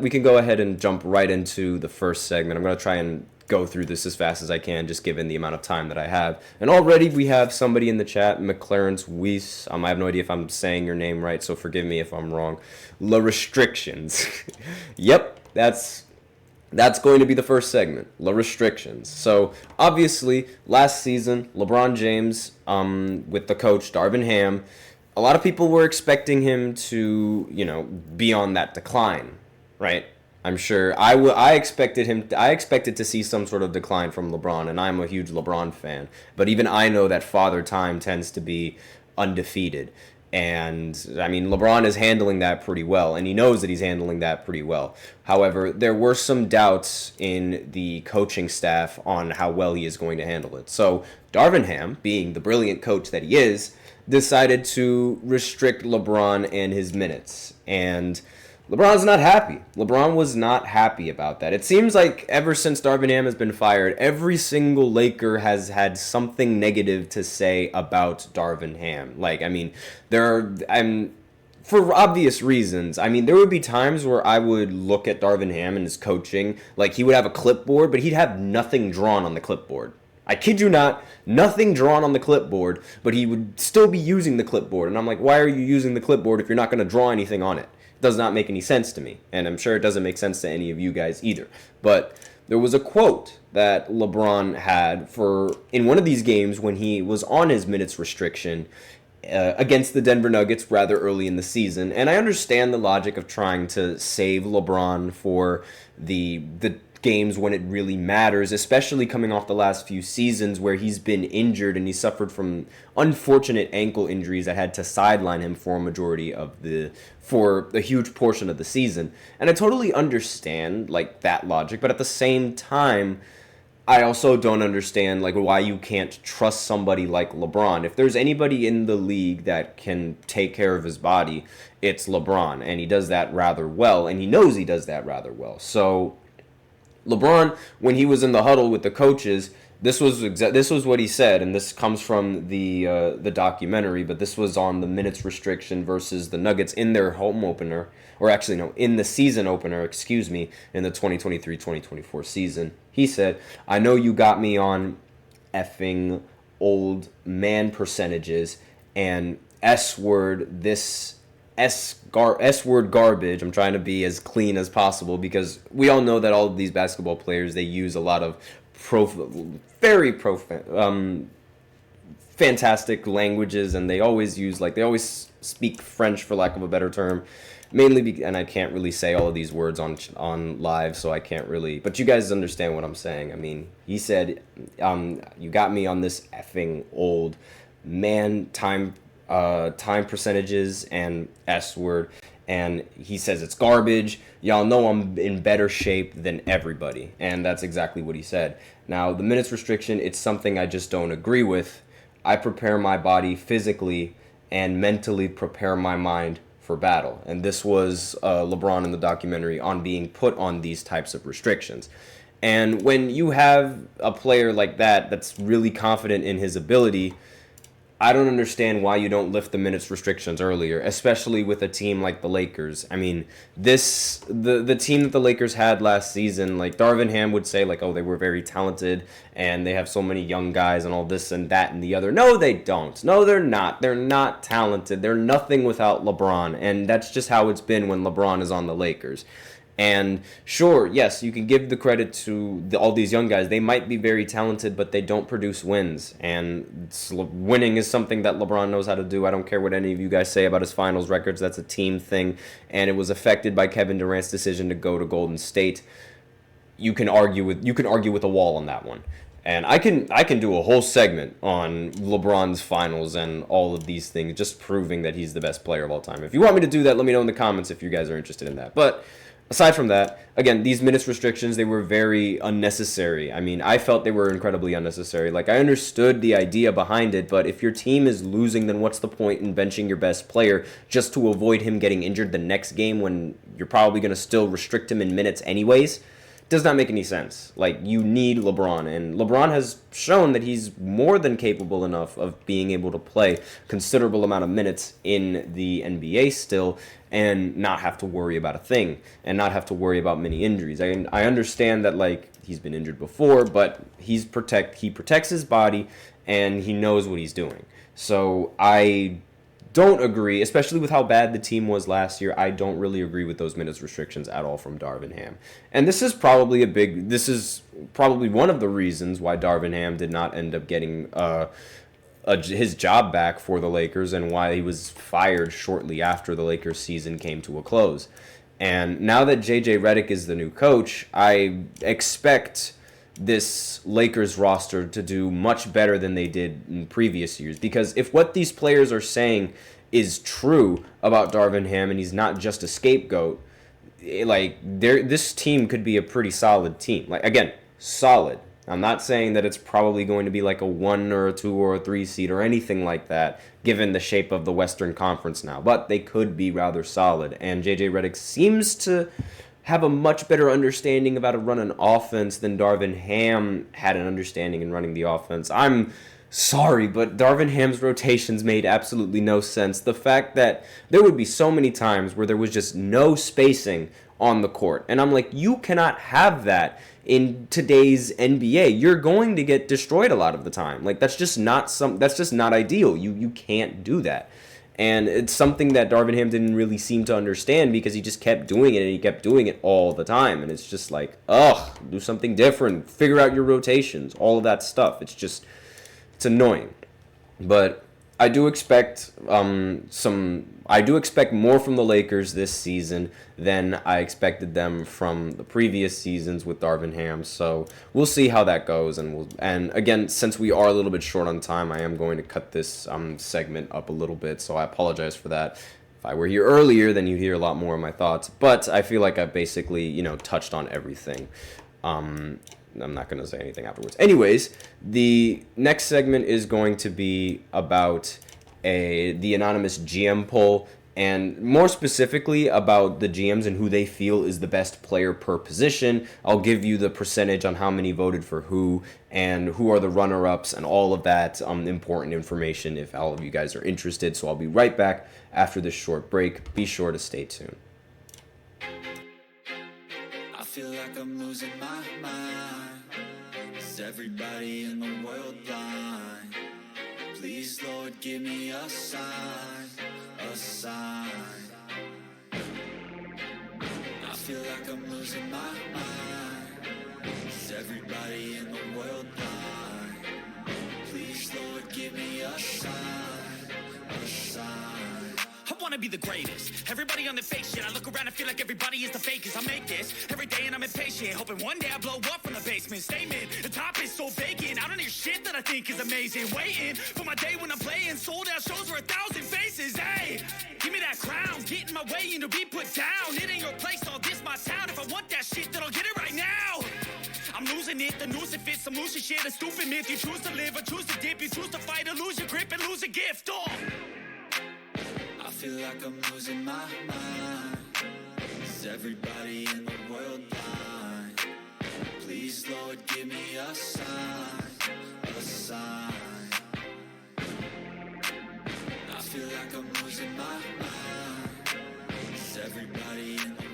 We can go ahead and jump right into the first segment. I'm going to try and go through this as fast as I can, just given the amount of time that I have. And already we have somebody in the chat, McLaren's Weiss. I have no idea if I'm saying your name right, so forgive me if I'm wrong. La Restrictions. Yep, that's going to be the first segment, La Restrictions. So, obviously, last season, LeBron James, with the coach, Darvin Ham, a lot of people were expecting him to, be on that decline, right? I'm sure I expected to see some sort of decline from LeBron, and I'm a huge LeBron fan. But even I know that Father Time tends to be undefeated. And, I mean, LeBron is handling that pretty well, and he knows that he's handling that pretty well. However, there were some doubts in the coaching staff on how well he is going to handle it. So, Darvin Ham, being the brilliant coach that he is, decided to restrict LeBron and his minutes. And LeBron's not happy. LeBron was not happy about that. It seems like ever since Darvin Ham has been fired, every single Laker has had something negative to say about Darvin Ham. For obvious reasons. I mean, there would be times where I would look at Darvin Ham and his coaching, like he would have a clipboard, but he'd have nothing drawn on the clipboard. I kid you not, nothing drawn on the clipboard, but he would still be using the clipboard. And I'm like, why are you using the clipboard if you're not going to draw anything on it? Does not make any sense to me, and I'm sure it doesn't make sense to any of you guys either. But there was a quote that LeBron had in one of these games when he was on his minutes restriction against the Denver Nuggets rather early in the season, and I understand the logic of trying to save LeBron for the games when it really matters, especially coming off the last few seasons where he's been injured and he suffered from unfortunate ankle injuries that had to sideline him for a huge portion of the season. And I totally understand that logic, but at the same time, I also don't understand why you can't trust somebody like LeBron. If there's anybody in the league that can take care of his body, it's LeBron, and he does that rather well, and he knows he does that rather well. So LeBron, when he was in the huddle with the coaches, this was what he said, and this comes from the documentary, but this was on the minutes restriction versus the Nuggets in their home opener, or actually no, in the season opener, in the 2023-2024 season. He said, "I know you got me on effing old man percentages and S-word this S-word garbage." I'm trying to be as clean as possible because we all know that all of these basketball players, they use a lot of fantastic languages, and they always speak French, for lack of a better term, and I can't really say all of these words on live, so I can't really, but you guys understand what I'm saying. I mean, he said, you got me on this effing old man time percentages and S-word, and he says it's garbage. Y'all know I'm in better shape than everybody, and that's exactly what he said. Now, the minutes restriction, it's something I just don't agree with. I prepare my body physically and mentally prepare my mind for battle, and this was LeBron in the documentary on being put on these types of restrictions. And when you have a player like that that's really confident in his ability, I don't understand why you don't lift the minutes restrictions earlier, especially with a team like the Lakers. I mean, the team that the Lakers had last season, Darvin Ham would say, oh, they were very talented and they have so many young guys and all this and that and the other. No, they don't. No, they're not. They're not talented. They're nothing without LeBron, and that's just how it's been when LeBron is on the Lakers. And sure, yes, you can give the credit to all these young guys. They might be very talented, but they don't produce wins. And winning is something that LeBron knows how to do. I don't care what any of you guys say about his finals records. That's a team thing. And it was affected by Kevin Durant's decision to go to Golden State. You can argue with a wall on that one. And I can do a whole segment on LeBron's finals and all of these things, just proving that he's the best player of all time. If you want me to do that, let me know in the comments if you guys are interested in that. But aside from that, again, these minutes restrictions, they were very unnecessary. I mean, I felt they were incredibly unnecessary. I understood the idea behind it, but if your team is losing, then what's the point in benching your best player just to avoid him getting injured the next game when you're probably going to still restrict him in minutes anyways? does not make any sense. Like, you need LeBron, and LeBron has shown that he's more than capable enough of being able to play considerable amount of minutes in the NBA still and not have to worry about a thing and not have to worry about many injuries. I understand that, like, he's been injured before, but he protects his body and he knows what he's doing. So I don't agree, especially with how bad the team was last year. I don't really agree with those minutes restrictions at all from Darvin Ham. And this is probably one of the reasons why Darvin Ham did not end up getting his job back for the Lakers and why he was fired shortly after the Lakers season came to a close. And now that JJ Redick is the new coach, I expect this Lakers roster to do much better than they did in previous years. Because if what these players are saying is true about Darvin Ham and he's not just a scapegoat, this team could be a pretty solid team. Like, again, solid. I'm not saying that it's probably going to be like a 1 or a 2 or a 3 seed or anything like that, given the shape of the Western Conference now. But they could be rather solid. And JJ Redick seems to have a much better understanding of how to run an offense than Darvin Ham had an understanding in running the offense. I'm sorry, but Darvin Ham's rotations made absolutely no sense. The fact that there would be so many times where there was just no spacing on the court. And I'm like, you cannot have that in today's NBA. You're going to get destroyed a lot of the time. Like, that's just not ideal. You can't do that. And it's something that Darvin Ham didn't really seem to understand because he just kept doing it and he kept doing it all the time. And it's just like, do something different. Figure out your rotations, all of that stuff. It's annoying. But I do expect more from the Lakers this season than I expected them from the previous seasons with Darvin Ham. So we'll see how that goes. And again, since we are a little bit short on time, I am going to cut this segment up a little bit. So I apologize for that. If I were here earlier, then you'd hear a lot more of my thoughts. But I feel like I basically, touched on everything. I'm not going to say anything afterwards. Anyways, the next segment is going to be about the anonymous GM poll, and more specifically about the GMs and who they feel is the best player per position. I'll give you the percentage on how many voted for who and who are the runner-ups and all of that important information if all of you guys are interested. So I'll be right back after this short break. Be sure to stay tuned. I feel like I'm losing my mind. Is everybody in the world blind? Please, Lord, give me a sign, a sign. I feel like I'm losing my mind. Is everybody in the world blind? Please, Lord, give me a sign, a sign. I wanna be the greatest. Everybody on the fake shit. I look around and feel like everybody is the fakest. I make this every day and I'm impatient, hoping one day I blow up from the basement. Statement, the top is so vacant. I don't hear shit that I think is amazing. Waiting for my day when I'm playing sold out shows for 1,000 faces. Hey, give me that crown. Get in my way and to be put down. It ain't your place, all this my town. If I want that shit, then I'll get it right now. I'm losing it, the noose it fits some loose shit. A stupid myth, you choose to live or choose to dip. You choose to fight or lose your grip and lose a gift. I feel like I'm losing my mind. Is everybody in the world blind? Please, Lord, give me a sign, a sign. I feel like I'm losing my mind. Is everybody in the